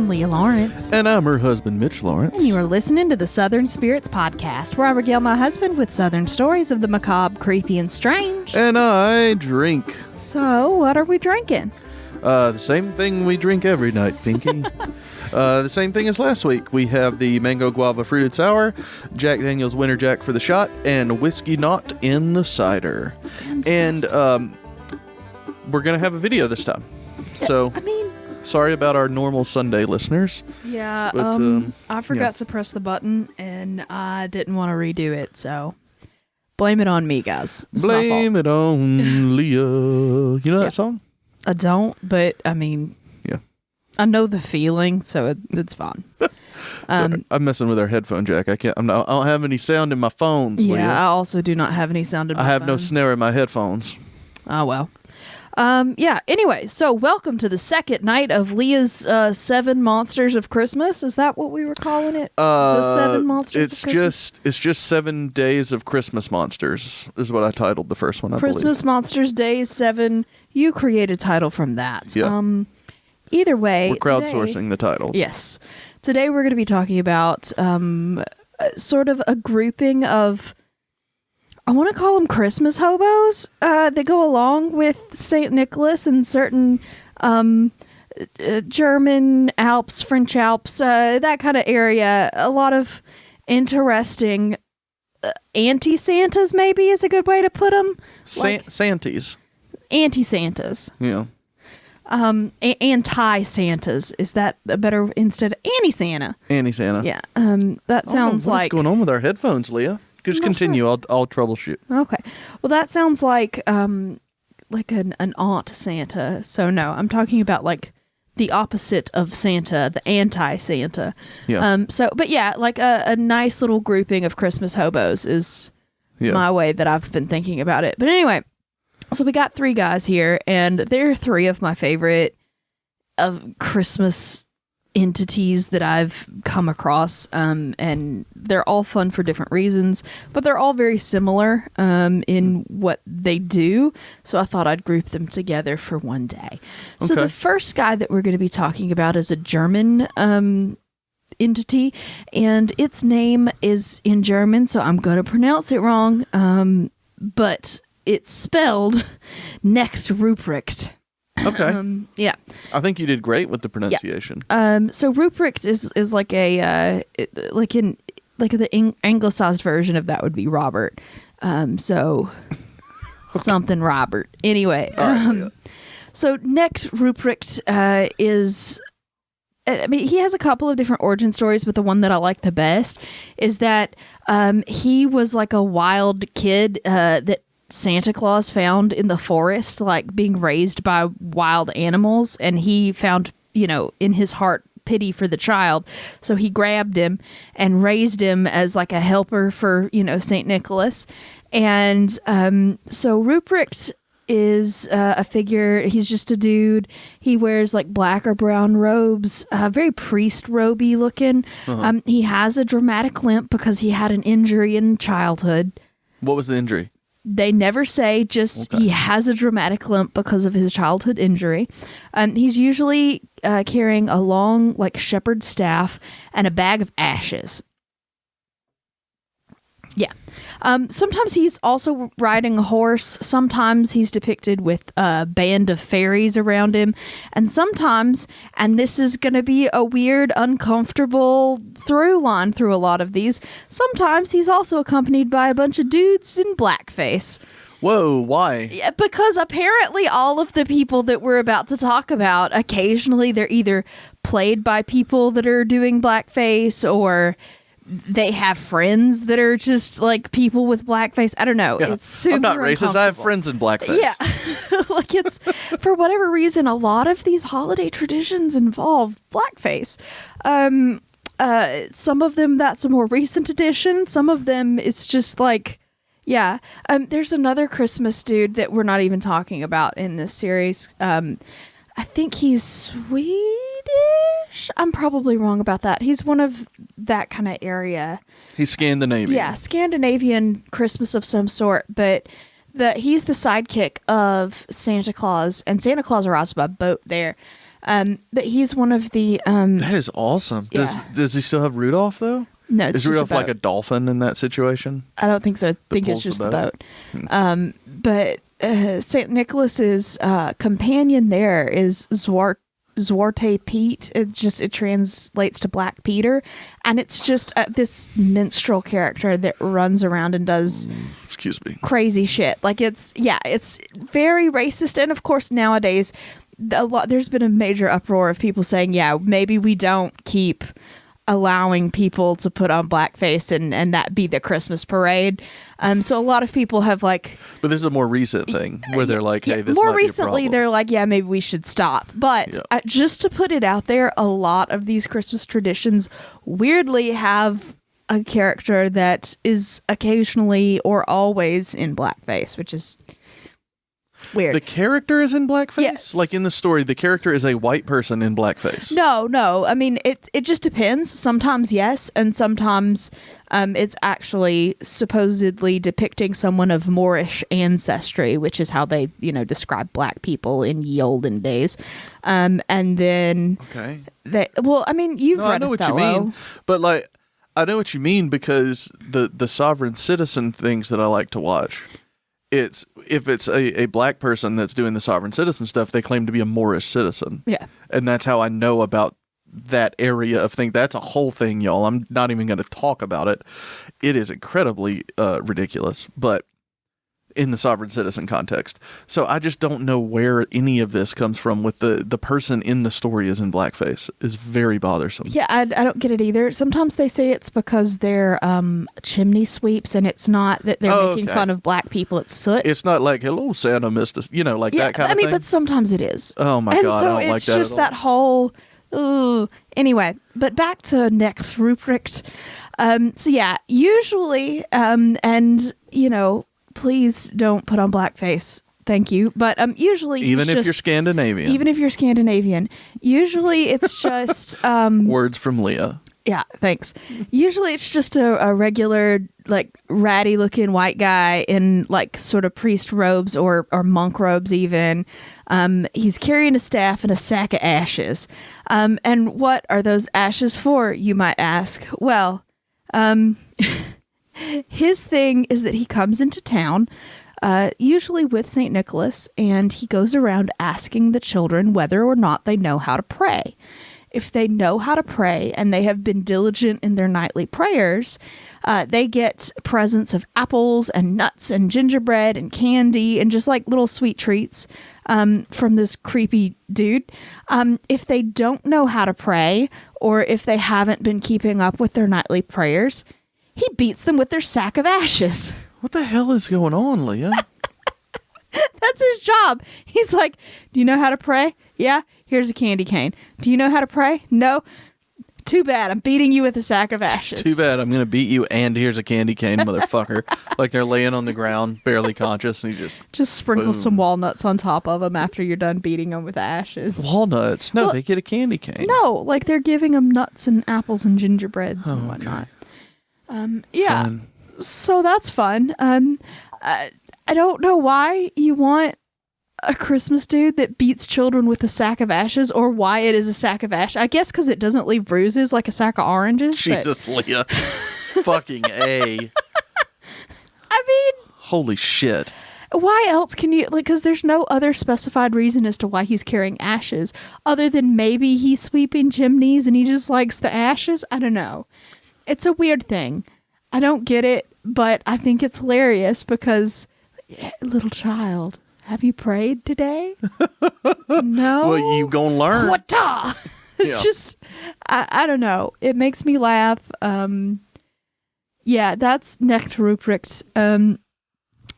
I'm Leah Lawrence. And I'm her husband, Mitch Lawrence. And you are listening to the Southern Spirits Podcast, where I regale my husband with Southern stories of the macabre, creepy, and strange. And I drink. So, what are we drinking? The same thing we drink every night, Pinky. The same thing as last week. We have the Mango Guava Fruited Sour, Jack Daniel's Winter Jack for the shot, and Whiskey Knot in the cider. Fantastic. And we're going to have a video this time. So, sorry about our normal Sunday listeners. Yeah, but, I forgot to press the button, and I didn't want to redo it, so blame it on me, guys. Blame it on Leah. You know that song? I don't, but yeah, I know the feeling, so it's fine. I'm messing with our headphone jack. I don't have any sound in my phones. Yeah, Leah. I also do not have any sound in my phones. I have no snare in my headphones. Oh well. Yeah. Anyway, so welcome to the second night of Leah's 7 Monsters of Christmas. Is that what we were calling it? The 7 Monsters of Christmas? It's just 7 days of Christmas monsters is what I titled the first one, I Christmas believe. Monsters Days 7. You create a title from that. Yeah. Either way. We're crowdsourcing the titles. Yes. Today we're going to be talking about sort of a grouping of, I want to call them Christmas hobos that go along with St. Nicholas and certain German Alps, French Alps, that kind of area. A lot of interesting anti-Santas, maybe, is a good way to put them. Santies. Anti-Santas. Yeah. Anti-Santas. Is that a better, instead of Annie-Santa? Annie-Santa. Yeah. That sounds like... What's going on with our headphones, Leah? Just continue. Sure. I'll troubleshoot. Okay. Well, that sounds like an aunt Santa. So no, I'm talking about like the opposite of Santa, the anti-Santa. Yeah. But yeah, like a nice little grouping of Christmas hobos is my way that I've been thinking about it. But anyway, so we got 3 guys here, and they're 3 of my favorite of Christmas entities that I've come across, and they're all fun for different reasons, but they're all very similar in what they do, so I thought I'd group them together for one day. So the first guy that we're going to be talking about is a German entity, and its name is in German, so I'm going to pronounce it wrong, but it's spelled next Rubric. Okay. Yeah. I think you did great with the pronunciation. Yeah. So Rubric is like a the anglicized version of that would be Robert. So something Robert. Anyway. So next Rubric is. He has a couple of different origin stories, but the one that I like the best is that he was like a wild kid that Santa Claus found in the forest, like being raised by wild animals, and he found, in his heart, pity for the child, so he grabbed him and raised him as like a helper for, St. Nicholas. And so Ruprecht is a figure. He's just a dude. He wears like black or brown robes, very priest robe-y looking. He has a dramatic limp because he had an injury in childhood. What was the injury? They never say, just he has a dramatic limp because of his childhood injury. He's usually carrying a long, like, shepherd's staff and a bag of ashes. Yeah. Sometimes he's also riding a horse. Sometimes he's depicted with a band of fairies around him. And sometimes, and this is going to be a weird, uncomfortable through line through a lot of these, sometimes he's also accompanied by a bunch of dudes in blackface. Whoa, why? Yeah, because apparently all of the people that we're about to talk about, occasionally they're either played by people that are doing blackface, or they have friends that are just like people with blackface. I don't know. Yeah. It's super I'm not racist. I have friends in blackface. Yeah. Like, it's, for whatever reason, a lot of these holiday traditions involve blackface. Some of them, that's a more recent addition. Some of them, it's just like, yeah. There's another Christmas dude that we're not even talking about in this series. I think he's Swedish. I'm probably wrong about that. He's one of that kind of area. He's Scandinavian. Yeah, Scandinavian Christmas of some sort, but he's the sidekick of Santa Claus, and Santa Claus arrives by boat there. But he's one of the That is awesome. Does he still have Rudolph though? No, it's is just Rudolph a boat. like a dolphin in that situation? I don't think so. I think it's pulls just the the boat. boat. But St. Nicholas's companion there is Zwarte Piet. It translates to Black Peter, and it's just this minstrel character that runs around and does Excuse me. crazy shit. Like it's very racist, and of course nowadays there's been a major uproar of people saying, yeah, maybe we don't keep allowing people to put on blackface and that be the Christmas parade. So a lot of people have like... But this is a more recent thing where they're like, hey, this more might be a recently problem. they're like, yeah, maybe we should stop. But just to put it out there, a lot of these Christmas traditions weirdly have a character that is occasionally or always in blackface, which is weird. The character is in blackface? Yes. Like in the story, the character is a white person in blackface. No. I mean, it just depends. Sometimes yes, and sometimes it's actually supposedly depicting someone of Moorish ancestry, which is how they, describe black people in ye olden days. And then you've read I know what you mean, but like I know what you mean because the sovereign citizen things that I like to watch. If it's a black person that's doing the sovereign citizen stuff, they claim to be a Moorish citizen. Yeah. And that's how I know about that area of thing. That's a whole thing, y'all. I'm not even going to talk about it. It is incredibly ridiculous, but in the sovereign citizen context. So I just don't know where any of this comes from with the person in the story is in blackface. Is very bothersome. Yeah, I don't get it either. Sometimes they say it's because they're chimney sweeps, and it's not that they're making fun of black people. It's soot. It's not like, hello, Santa, Mr. That kind of thing. But sometimes it is. Oh my God, I don't like that at all. It's just that whole... Ooh. Anyway, but back to next rubric. Usually, please don't put on blackface. Thank you. But usually... Even if you're Scandinavian. Usually it's just... Words from Leah. Yeah, thanks. Usually it's just a regular, like, ratty-looking white guy in, like, sort of priest robes or monk robes even. He's carrying a staff and a sack of ashes. And what are those ashes for, you might ask? Well, his thing is that he comes into town, usually with St. Nicholas, and he goes around asking the children whether or not they know how to pray. If they know how to pray and they have been diligent in their nightly prayers, they get presents of apples and nuts and gingerbread and candy and just like little sweet treats from this creepy dude. If they don't know how to pray, or if they haven't been keeping up with their nightly prayers, he beats them with their sack of ashes. What the hell is going on, Leah? That's his job. He's like, do you know how to pray? Yeah. Here's a candy cane. Do you know how to pray? No. Too bad. I'm beating you with a sack of ashes. Too bad. I'm going to beat you, and here's a candy cane, motherfucker. Like they're laying on the ground, barely conscious, and he just sprinkle boom. some walnuts on top of them after you're done beating them with ashes. Walnuts? No, they get a candy cane. No, like they're giving them nuts and apples and gingerbreads and whatnot. Yeah. Fun. So that's fun. I don't know why you want a Christmas dude that beats children with a sack of ashes, or why it is a sack of ashes. I guess because it doesn't leave bruises like a sack of oranges. Jesus, Leah. Fucking A. I mean... Holy shit. Why else can you... because there's no other specified reason as to why he's carrying ashes, other than maybe he's sweeping chimneys and he just likes the ashes. I don't know. It's a weird thing. I don't get it, but I think it's hilarious because... little child... have you prayed today? No. Well, you gonna learn. What? It's just, I don't know. It makes me laugh. Yeah, that's next rubric.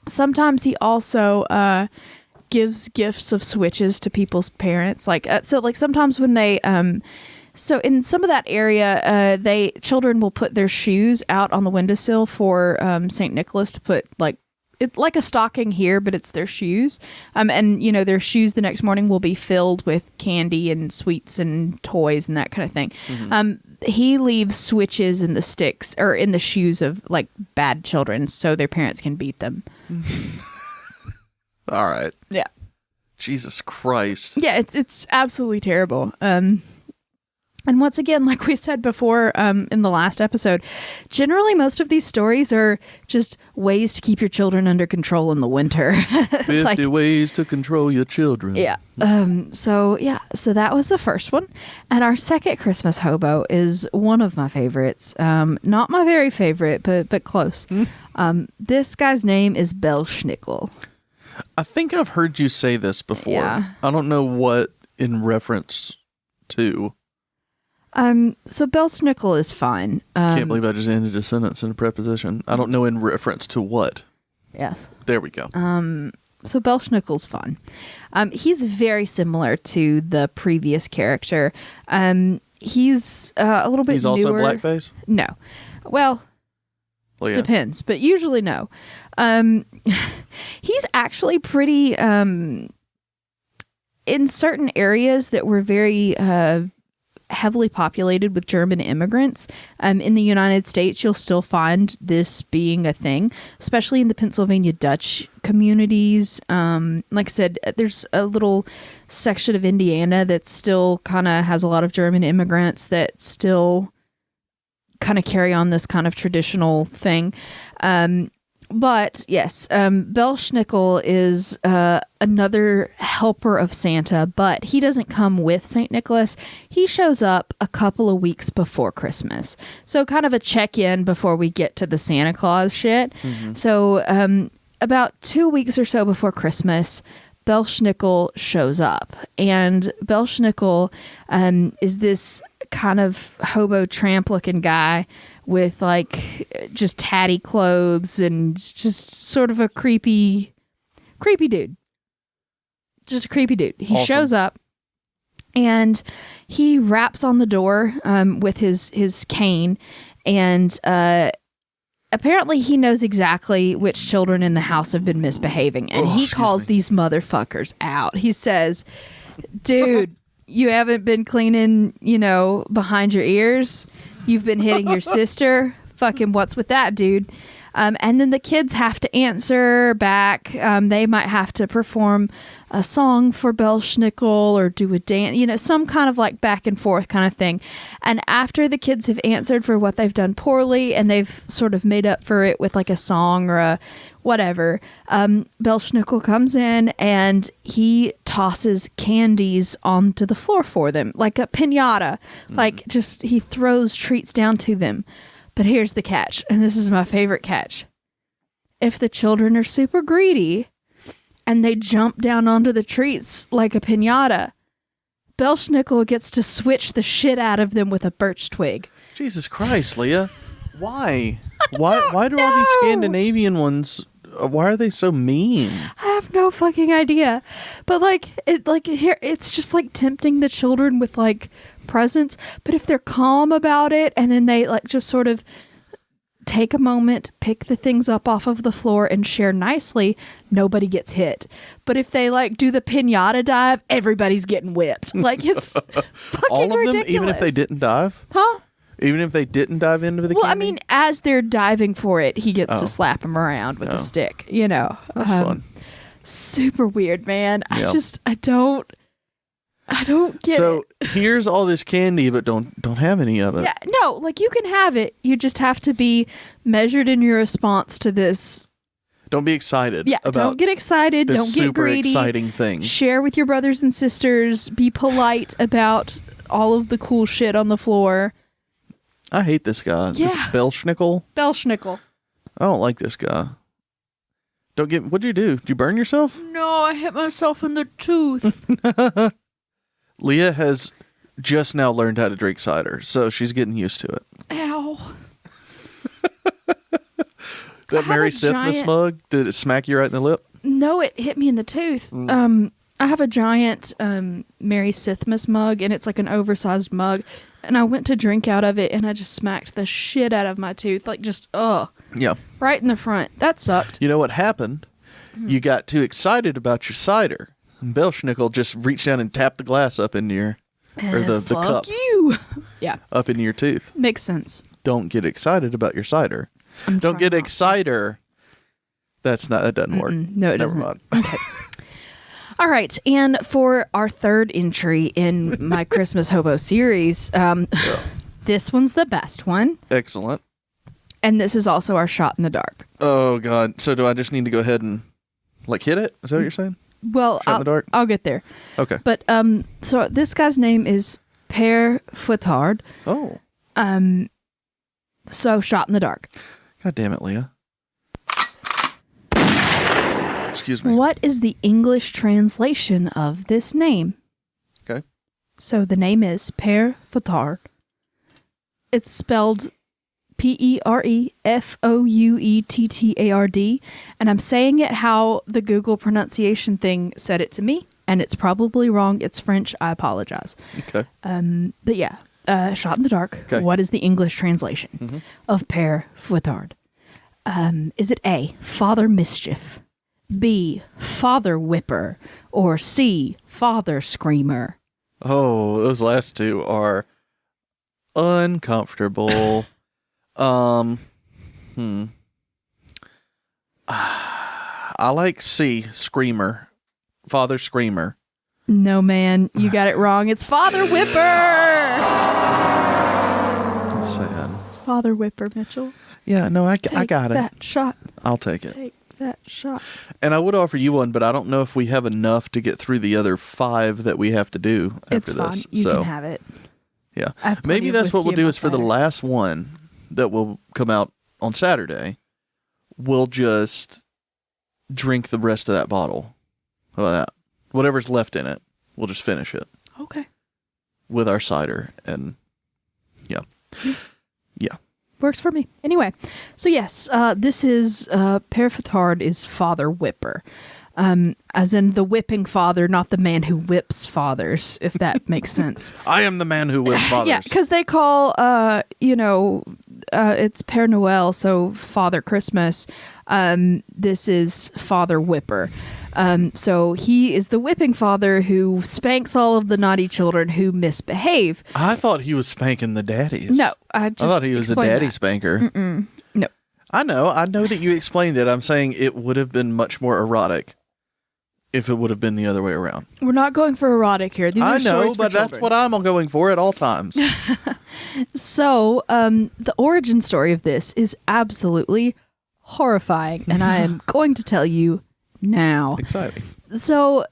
Sometimes he also gives gifts of switches to people's parents. Like sometimes when they so in some of that area, children will put their shoes out on the windowsill for St. Nicholas to put it's like a stocking here, but it's their shoes. And, their shoes the next morning will be filled with candy and sweets and toys and that kind of thing. Mm-hmm. He leaves switches in the sticks or in the shoes of bad children so their parents can beat them. All right. Yeah. Jesus Christ. Yeah, it's absolutely terrible. And once again, like we said before in the last episode, generally most of these stories are just ways to keep your children under control in the winter. 50 ways to control your children. Yeah. So that was the first one. And our second Christmas hobo is one of my favorites. Not my very favorite, but close. This guy's name is Belshnikol. I think I've heard you say this before. Yeah. I don't know what in reference to. So Belshnikol is fine. Can't believe I just ended a sentence in a preposition. I don't know in reference to what. Yes. There we go. So Belshnikol's fun. He's very similar to the previous character. He's a little bit He's also newer. blackface? No. Well, Leah. depends, but usually no. He's actually pretty, in certain areas that were very heavily populated with German immigrants. In the United States, you'll still find this being a thing, especially in the Pennsylvania Dutch communities. Like I said, there's a little section of Indiana that still kind of has a lot of German immigrants that still kind of carry on this kind of traditional thing. But yes, Belshnikol is another helper of Santa, but he doesn't come with St. Nicholas. He shows up a couple of weeks before Christmas. So kind of a check-in before we get to the Santa Claus shit. Mm-hmm. So about 2 weeks or so before Christmas, Belshnikol shows up. And Belshnikol is this kind of hobo tramp looking guy with like just tatty clothes and just sort of a creepy dude. Just a creepy dude. He Awesome. shows up and he raps on the door with his cane, and apparently he knows exactly which children in the house have been misbehaving, and he calls these motherfuckers out. He says, dude, you haven't been cleaning, behind your ears. You've been hitting your sister. Fucking what's with that, dude? And then the kids have to answer back. They might have to perform a song for Belshnikol or do a dance, some kind of like back and forth kind of thing. And after the kids have answered for what they've done poorly and they've sort of made up for it with like a song or a whatever, Belshnikol comes in and he tosses candies onto the floor for them, like a piñata. Like just he throws treats down to them. But here's the catch, and this is my favorite catch. If the children are super greedy and they jump down onto the treats like a piñata, Belshnikol gets to switch the shit out of them with a birch twig. Jesus Christ, Leah. Why? Why do all these Scandinavian ones, why are they so mean? I have no fucking idea. But it's just like tempting the children with like presents, but if they're calm about it and then they like just sort of take a moment, pick the things up off of the floor and share nicely, nobody gets hit. But if they like do the piñata dive, everybody's getting whipped. Like it's fucking all of ridiculous. them, even if they didn't dive? Huh? Even if they didn't dive into the candy? I mean, as they're diving for it, he gets to slap them around with a stick, That's fun. Super weird, man. Yeah. I don't get it. So here's all this candy, but don't have any of it. Yeah, no, like you can have it. You just have to be measured in your response to this. Don't be excited. Yeah, about don't get excited. this Don't get super greedy. exciting thing. Share with your brothers and sisters. Be polite about all of the cool shit on the floor. I hate this guy. Yeah. This Belshnikol. Belshnikol. I don't like this guy. What'd you do? Did you burn yourself? No, I hit myself in the tooth. Leah has just now learned how to drink cider, so she's getting used to it. Ow. That Mary Sithmas mug, did it smack you right in the lip? No, it hit me in the tooth. I have a giant Mary Sithmas mug, and it's like an oversized mug. And I went to drink out of it, and I just smacked the shit out of my tooth. Like, just, Yeah. right in the front. That sucked. You know what happened? You got too excited about your cider. And Belshnikol just reached down and tapped the glass up into your, or the Fuck cup you. Yeah. up into your tooth. Makes sense. Don't get excited about your cider. Don't get excited. That doesn't work. No, it Never doesn't. mind. Okay. All right. And for our third entry in my Christmas Hobo series, this one's the best one. Excellent. And this is also our shot in the dark. Oh, God. So do I just need to go ahead and, hit it? Is that what you're saying? Well, shot in the dark? I'll get there. Okay. But, so this guy's name is Père Fouettard. Oh. So, shot in the dark. God damn it, Leah. Excuse me. What is the English translation of this name? Okay. So the name is Père Fouettard. It's spelled Perefouettard, and I'm saying it how the Google pronunciation thing said it to me, and it's probably wrong. It's French. I apologize. Okay. But yeah, shot in the dark. Okay. What is the English translation of Père Fouettard? Is it A, Father Mischief, B, Father Whipper, or C, Father Screamer? Oh, those last two are uncomfortable. I like C, Screamer. Father Screamer. No, man, you got it wrong. It's Father Whipper. That's sad. It's Father Whipper, Mitchell. Yeah, no, I got it. That shot. I'll take it. Take that shot. And I would offer you one, but I don't know if we have enough to get through the other 5 that we have to do after It's fine. this. You can have it. Yeah. I have plenty Maybe of that's what we'll whiskey do in is for the my last one that will come out on Saturday, we'll just drink the rest of that bottle. How about that? Whatever's left in it, we'll just finish it. Okay. With our cider and yeah. Works for me. Anyway, so yes, this is Père Fouettard is Father Whipper. As in the whipping father, not the man who whips fathers, if that makes sense. I am the man who whips fathers. Yeah, because they call, it's Père Noël, so Father Christmas. This is Father Whipper. So he is the whipping father who spanks all of the naughty children who misbehave. I thought he was spanking the daddies. No, I thought he was a daddy that. spanker. No. I know that you explained it. I'm saying it would have been much more erotic if it would have been the other way around. We're not going for erotic here. These are I know, stories for but that's children. what I'm going for at all times. So, the origin story of this is absolutely horrifying, and I am going to tell you now. Exciting. So,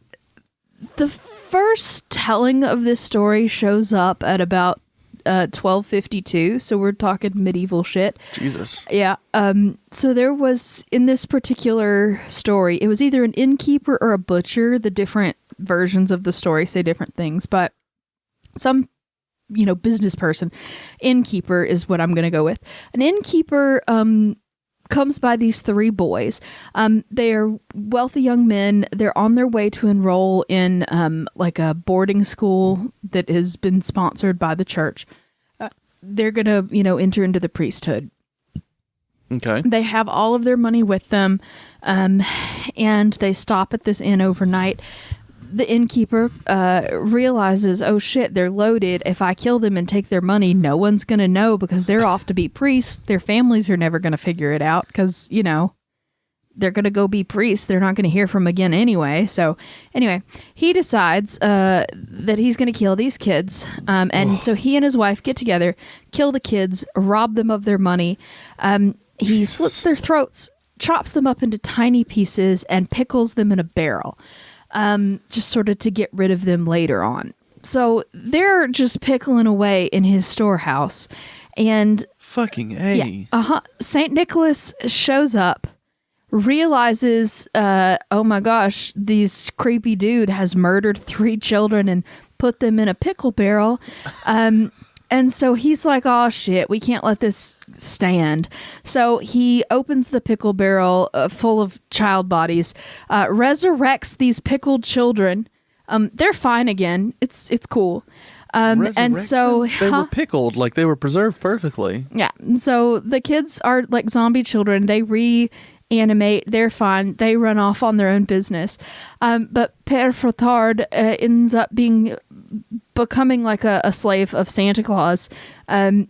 the first telling of this story shows up at about 1252, so we're talking medieval shit. Jesus. Yeah. So there was, in this particular story, it was either an innkeeper or a butcher. The different versions of the story say different things, but some, business person, innkeeper is what I'm going to go with. An innkeeper comes by these 3 boys. They are wealthy young men. They're on their way to enroll in like a boarding school that has been sponsored by the church. They're going to, enter into the priesthood. Okay. They have all of their money with them, and they stop at this inn overnight. The innkeeper realizes, oh shit, they're loaded. If I kill them and take their money, no one's going to know because they're off to be priests. Their families are never going to figure it out because, they're going to go be priests. They're not going to hear from again anyway. So anyway, he decides that he's going to kill these kids. And so he and his wife get together, kill the kids, rob them of their money. He slits their throats, chops them up into tiny pieces, and pickles them in a barrel. Just sort of to get rid of them later on. So they're just pickling away in his storehouse. And fucking A. Yeah, St. Nicholas shows up, realizes, oh my gosh, this creepy dude has murdered 3 children and put them in a pickle barrel. And so he's like, oh shit, we can't let this stand. So he opens the pickle barrel full of child bodies, resurrects these pickled children. They're fine again. It's cool. And so they were pickled, like they were preserved perfectly. Yeah. So the kids are like zombie children. They reanimate. They're fine. They run off on their own business. But Père Fouettard ends up being becoming like a slave of Santa Claus,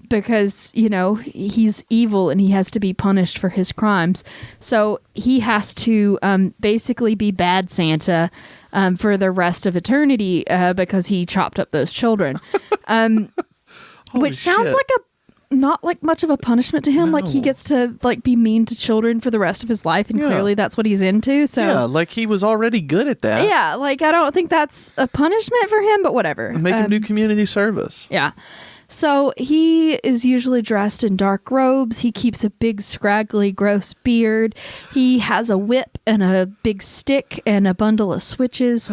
because, you know, he's evil and he has to be punished for his crimes. So he has to basically be bad Santa for the rest of eternity because he chopped up those children. Which sounds like not like much of a punishment to him. No. Like he gets to like be mean to children for the rest of his life, and clearly that's what he's into. So yeah, like he was already good at that. Yeah, like I don't think that's a punishment for him, but whatever. Make him do community service. Yeah. So he is usually dressed in dark robes. He keeps a big, scraggly, gross beard. He has a whip and a big stick and a bundle of switches.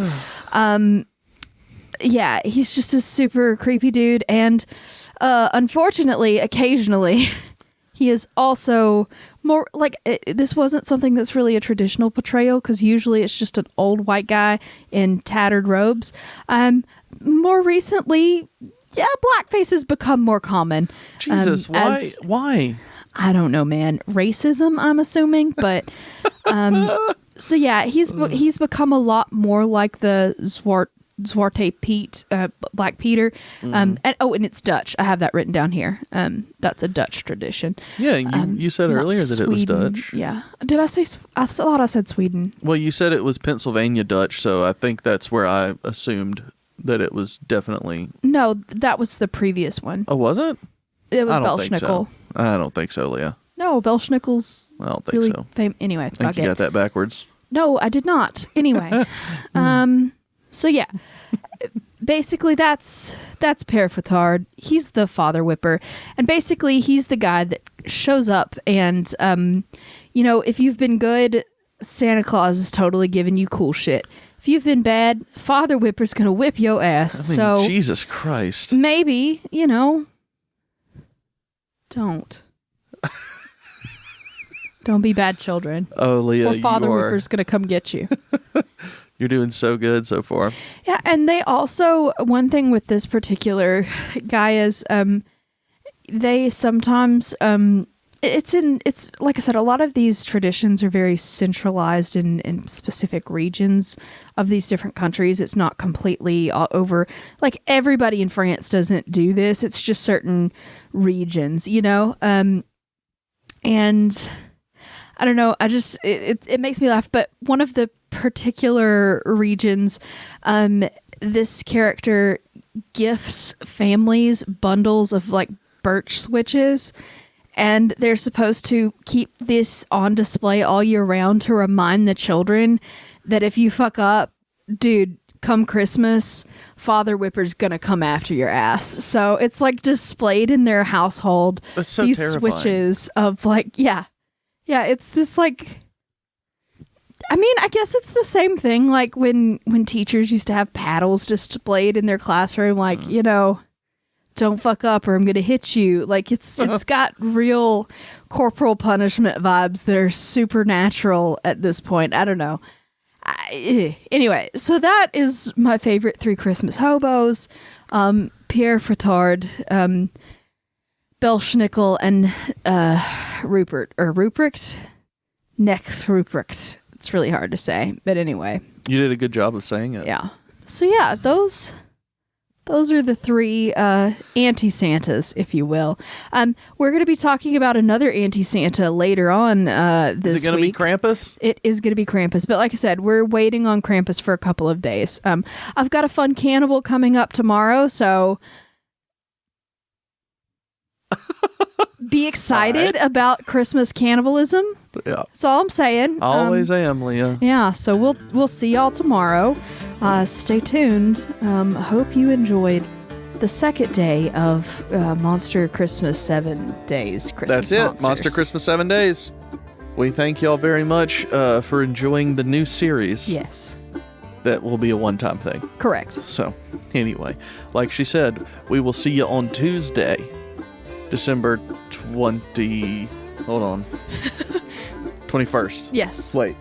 Yeah, he's just a super creepy dude. And unfortunately, occasionally, he is also more like this wasn't something that's really a traditional portrayal, because usually it's just an old white guy in tattered robes. More recently, yeah, blackface has become more common. Jesus, why? I don't know, man. Racism, I'm assuming, but so yeah, he's become a lot more like the Zwarte Piet, Black Peter. And it's Dutch. I have that written down here. That's a Dutch tradition. Yeah, you said earlier that it was Dutch. Yeah. Did I say? I thought I said Sweden. Well, you said it was Pennsylvania Dutch, so I think that's where I assumed that it was definitely. No, that was the previous one. Oh, was it? It was Belshnikol. I don't think so, Leah. No, Belshnikel's. I don't think really so. Anyway, I think you got that backwards. No, I did not. Anyway, so yeah, basically that's Père Fouettard. He's the father whipper, and basically he's the guy that shows up and, you know, if you've been good, Santa Claus is totally giving you cool shit. If you've been bad, father whipper's gonna whip your ass. I mean, so Jesus Christ, maybe, you know, don't be bad children. Oh, Leah, or father whipper's gonna come get you. You're doing so good so far. Yeah, and they also, one thing with this particular guy is they sometimes it's like I said, a lot of these traditions are very centralized in specific regions of these different countries. It's not completely all over. Like everybody in France doesn't do this. It's just certain regions, you know? And I don't know. It makes me laugh. But one of the particular regions, this character gifts families bundles of like birch switches, and they're supposed to keep this on display all year round to remind the children that if you fuck up, dude, come Christmas, father whipper's gonna come after your ass. So it's like displayed in their household. That's so these terrifying. Switches of like, yeah, it's this like, I mean, I guess it's the same thing like when teachers used to have paddles displayed in their classroom, like, you know, don't fuck up or I'm gonna hit you. Like it's got real corporal punishment vibes that are supernatural at this point. I don't know. Anyway, so that is my favorite three Christmas hobos. Père Fouettard, Belshnikol, and Rubric. Next Rubric. It's really hard to say, but anyway. You did a good job of saying it. Yeah. So yeah, those are the three anti-Santas, if you will. We're going to be talking about another anti-Santa later on this week. Is it going to be Krampus? It is going to be Krampus. But like I said, we're waiting on Krampus for a couple of days. I've got a fun cannibal coming up tomorrow, so be excited about Christmas cannibalism. Yeah. That's all I'm saying. Always am, Leah. Yeah, so we'll see y'all tomorrow. Stay tuned. Hope you enjoyed the second day of Monster Christmas 7 Days. That's it. Monsters. Monster Christmas 7 Days. We thank y'all very much for enjoying the new series. Yes. That will be a one-time thing. Correct. So, anyway, like she said, we will see you on Tuesday, December 20... Hold on. 21st. Yes. Wait.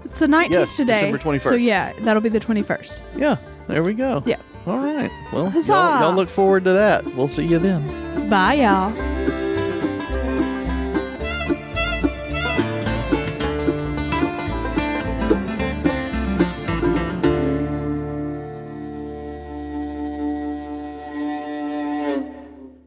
It's the 19th today. December 21st. So yeah, that'll be the 21st. Yeah, there we go. Yeah. All right. Well, Huzzah. y'all look forward to that. We'll see you then. Bye, y'all.